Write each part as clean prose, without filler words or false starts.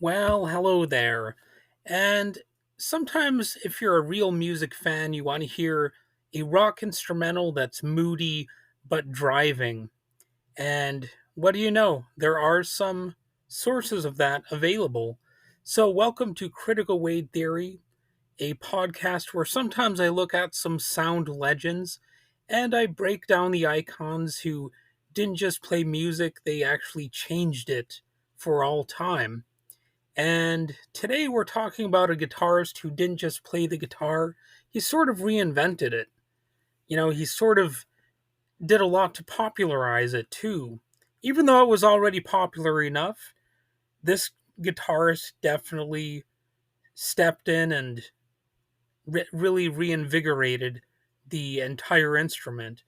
Well, hello there. And sometimes, if you're a real music fan, you want to hear a rock instrumental that's moody but driving. And what do you know? There are some sources of that available. So, welcome to Critical Weight Theory, a podcast where sometimes I look at some sound legends and I break down the icons who didn't just play music, they actually changed it for all time. And today we're talking about a guitarist who didn't just play the guitar, he sort of reinvented it. He sort of did a lot to popularize it too. Even though it was already popular enough, this guitarist definitely stepped in and really reinvigorated the entire instrument.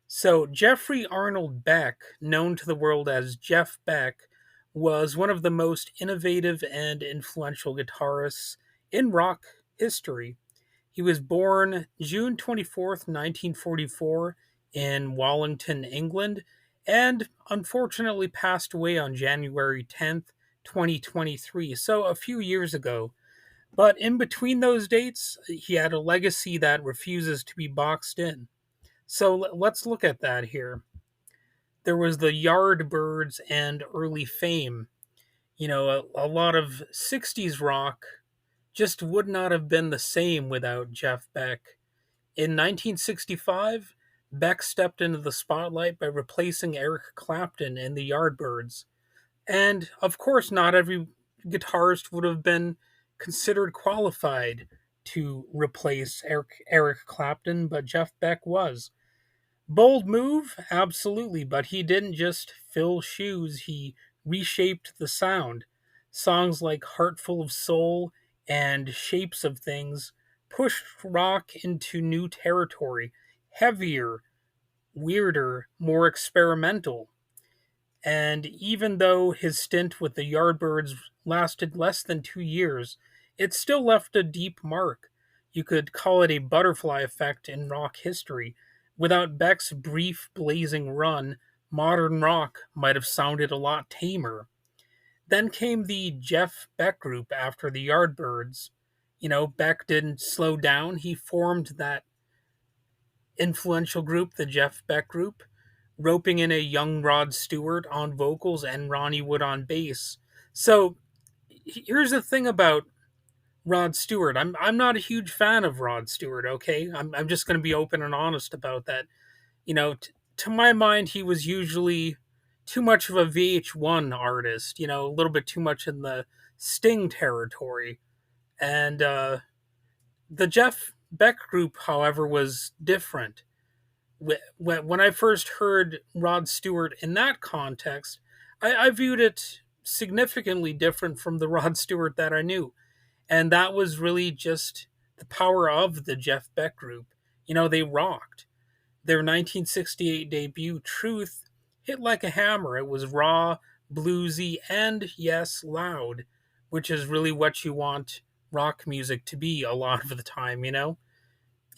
So, Jeffrey Arnold Beck, known to the world as Jeff Beck, was one of the most innovative and influential guitarists in rock history. He was born June 24th, 1944, in Wallington, England, and unfortunately passed away on January 10th, 2023, so a few years ago. But in between those dates, he had a legacy that refuses to be boxed in. So let's look at that here. There was the Yardbirds and early fame. A lot of 60s rock just would not have been the same without Jeff Beck. In 1965, Beck stepped into the spotlight by replacing Eric Clapton in the Yardbirds. And of course, not every guitarist would have been considered qualified to replace Eric Clapton, but Jeff Beck was. Bold move, absolutely, but he didn't just fill shoes, he reshaped the sound. Songs like Heart Full of Soul and Shapes of Things pushed rock into new territory, heavier, weirder, more experimental. And even though his stint with the Yardbirds lasted less than 2 years, it still left a deep mark. You could call it a butterfly effect in rock history. Without Beck's brief, blazing run, modern rock might have sounded a lot tamer. Then came the Jeff Beck group after the Yardbirds. Beck didn't slow down. He formed that influential group, the Jeff Beck group, roping in a young Rod Stewart on vocals and Ronnie Wood on bass. So here's the thing about Rod Stewart. I'm not a huge fan of Rod Stewart. Okay, I'm just going to be open and honest about that. To my mind, he was usually too much of a VH1 artist. A little bit too much in the Sting territory. And the Jeff Beck group, however, was different. When I first heard Rod Stewart in that context, I viewed it significantly different from the Rod Stewart that I knew. And that was really just the power of the Jeff Beck group. They rocked. Their 1968 debut, Truth, hit like a hammer. It was raw, bluesy, and yes, loud, which is really what you want rock music to be a lot of the time.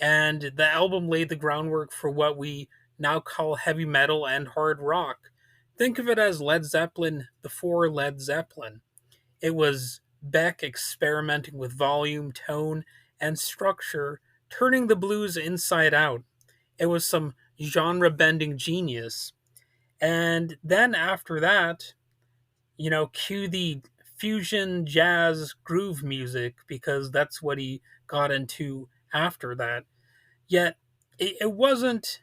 And the album laid the groundwork for what we now call heavy metal and hard rock. Think of it as Led Zeppelin before Led Zeppelin. It was Beck experimenting with volume, tone, and structure, turning the blues inside out. It was some genre bending genius. And then after that, cue the fusion jazz groove music because that's what he got into after that. Yet it wasn't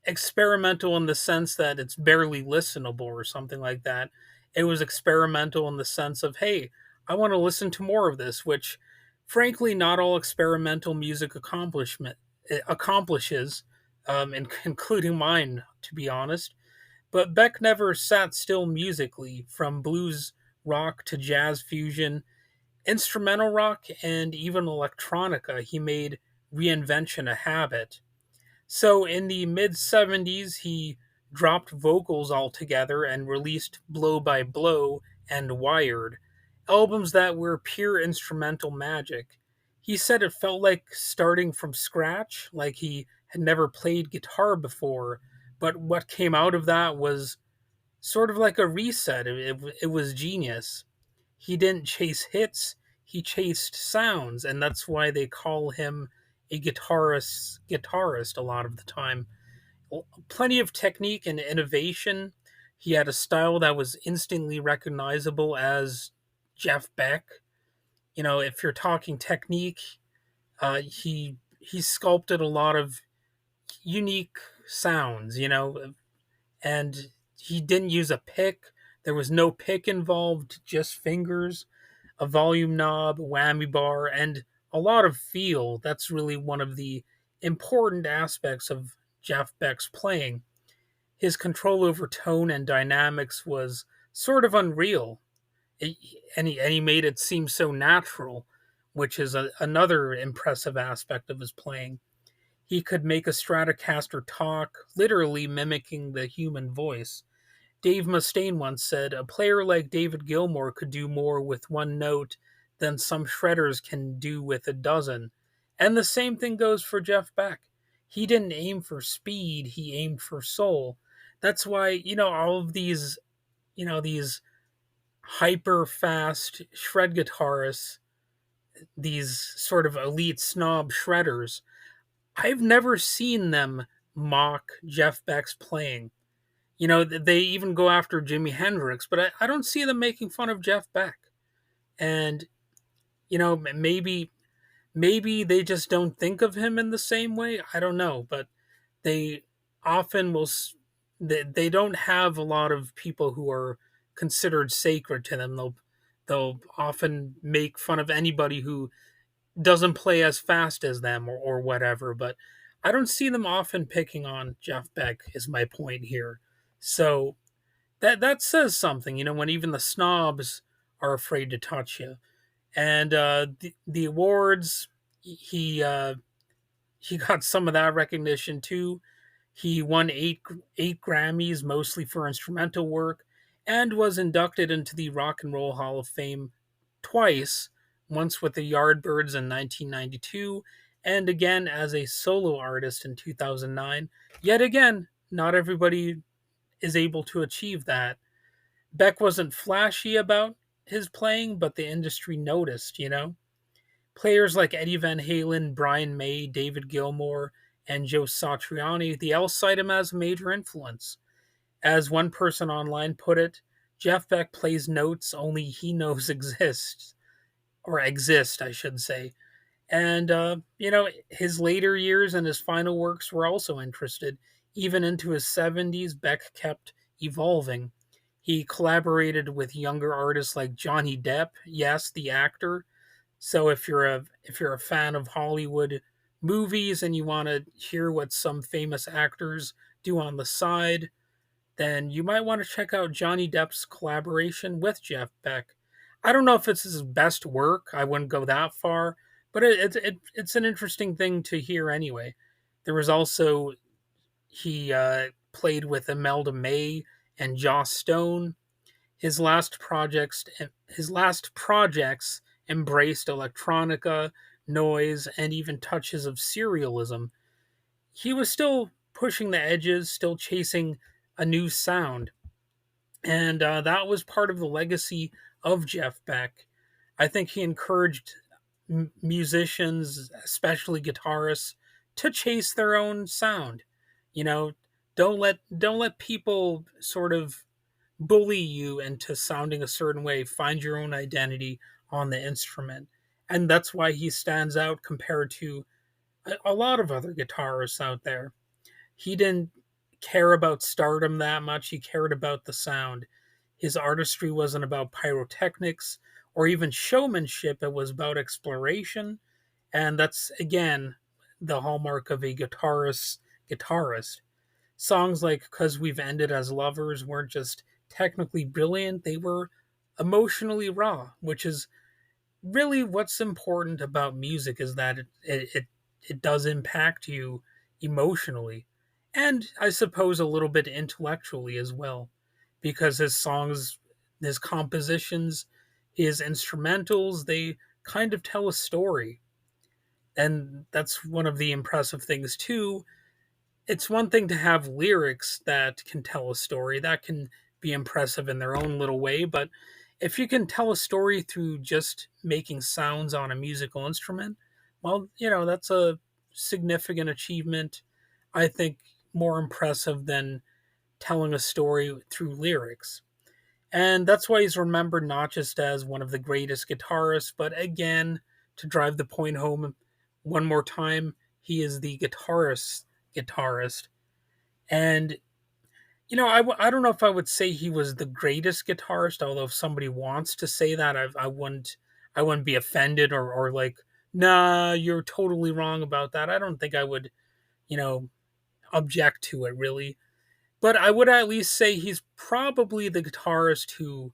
experimental in the sense that it's barely listenable or something like that. It was experimental in the sense of, hey, I want to listen to more of this, which frankly not all experimental music accomplishment accomplishes, including mine, to be honest. But Beck never sat still musically, from blues rock to jazz fusion, instrumental rock, and even electronica. He made reinvention a habit. So in the mid 70s, he dropped vocals altogether and released Blow by Blow and Wired, albums that were pure instrumental magic. He said it felt like starting from scratch, like he had never played guitar before, but what came out of that was sort of like a reset. It was genius. He didn't chase hits, he chased sounds, and that's why they call him a guitarist a lot of the time. Plenty of technique and innovation. He had a style that was instantly recognizable as Jeff Beck. You know, if you're talking technique, he sculpted a lot of unique sounds. You know, and he didn't use a pick. There was no pick involved, just fingers, a volume knob, whammy bar, and a lot of feel. That's really one of the important aspects of Jeff Beck's playing. His control over tone and dynamics was sort of unreal, It- and he made it seem so natural, which is another impressive aspect of his playing. He could make a Stratocaster talk, literally mimicking the human voice. Dave Mustaine once said, "A player like David Gilmour could do more with one note than some shredders can do with a dozen." And the same thing goes for Jeff Beck. He didn't aim for speed, he aimed for soul. That's why, all of these, these hyper fast shred guitarists, these sort of elite snob shredders, I've never seen them mock Jeff Beck's playing. They even go after Jimi Hendrix, but I don't see them making fun of Jeff Beck. And maybe they just don't think of him in the same way. I don't know, but they often will. They don't have a lot of people who are considered sacred to them. They'll often make fun of anybody who doesn't play as fast as them or whatever. But I don't see them often picking on Jeff Beck. Is my point here. So that says something, when even the snobs are afraid to touch you. And the awards, he got some of that recognition too. He won eight Grammys, mostly for instrumental work, and was inducted into the Rock and Roll Hall of Fame twice, once with the Yardbirds in 1992, and again as a solo artist in 2009. Yet again, not everybody is able to achieve that. Beck wasn't flashy about his playing, but the industry noticed. Players like Eddie Van Halen, Brian May, David Gilmour, and Joe Satriani, they all cite him as a major influence. As one person online put it, Jeff Beck plays notes only he knows exist, I should say. And, his later years and his final works were also interested. Even into his 70s, Beck kept evolving. He collaborated with younger artists like Johnny Depp, yes, the actor. So if you're a fan of Hollywood movies and you want to hear what some famous actors do on the side, then you might want to check out Johnny Depp's collaboration with Jeff Beck. I don't know if it's his best work. I wouldn't go that far, but it's an interesting thing to hear anyway. There was also he played with Imelda May and Joss Stone. His last projects embraced electronica, noise, and even touches of serialism. He was still pushing the edges, still chasing a new sound. And that was part of the legacy of Jeff Beck. I think he encouraged musicians, especially guitarists, to chase their own sound. You know, don't let people sort of bully you into sounding a certain way. Find your own identity on the instrument. And that's why he stands out compared to a lot of other guitarists out there. He didn't care about stardom that much. He cared about the sound. His artistry wasn't about pyrotechnics or even showmanship. It was about exploration. And that's, again, the hallmark of a guitarist. Songs like "'Cause We've Ended as Lovers" weren't just technically brilliant, they were emotionally raw, which is really what's important about music, is that it does impact you emotionally, and I suppose a little bit intellectually as well, because his songs, his compositions, his instrumentals, they kind of tell a story. And that's one of the impressive things too. It's one thing to have lyrics that can tell a story, that can be impressive in their own little way. But if you can tell a story through just making sounds on a musical instrument, well, that's a significant achievement. I think more impressive than telling a story through lyrics. And that's why he's remembered not just as one of the greatest guitarists, but again, to drive the point home one more time, he is the guitarist. And I don't know if I would say he was the greatest guitarist. Although if somebody wants to say that, I wouldn't be offended or like, nah, you're totally wrong about that. I don't think I would, you know, object to it really. But I would at least say he's probably the guitarist who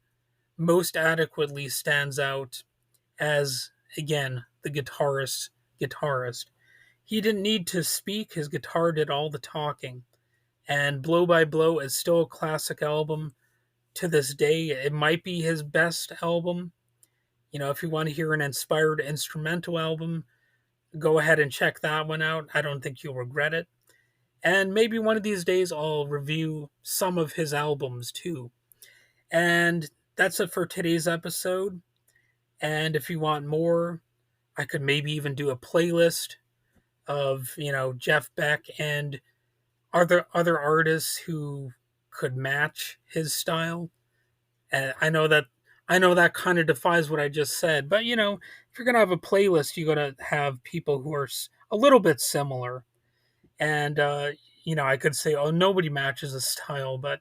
most adequately stands out as, again, the guitarist. He didn't need to speak, his guitar did all the talking. And Blow by Blow is still a classic album to this day. It might be his best album. If you want to hear an inspired instrumental album, go ahead and check that one out. I don't think you'll regret it. And maybe one of these days I'll review some of his albums too. And that's it for today's episode. And if you want more, I could maybe even do a playlist of, Jeff Beck and other artists who could match his style. And I know that kind of defies what I just said, but if you're gonna have a playlist, you gotta have people who are a little bit similar. And I could say, oh, nobody matches his style, but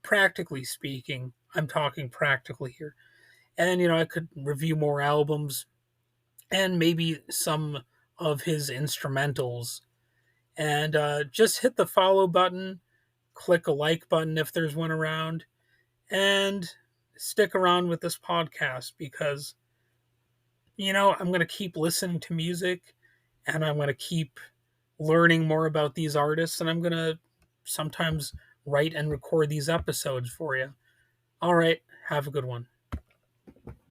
practically speaking, I'm talking practically here. And I could review more albums and maybe some of his instrumentals. And just hit the follow button, click a like button if there's one around, and stick around with this podcast because, I'm going to keep listening to music and I'm going to keep learning more about these artists, and I'm going to sometimes write and record these episodes for you. All right, have a good one.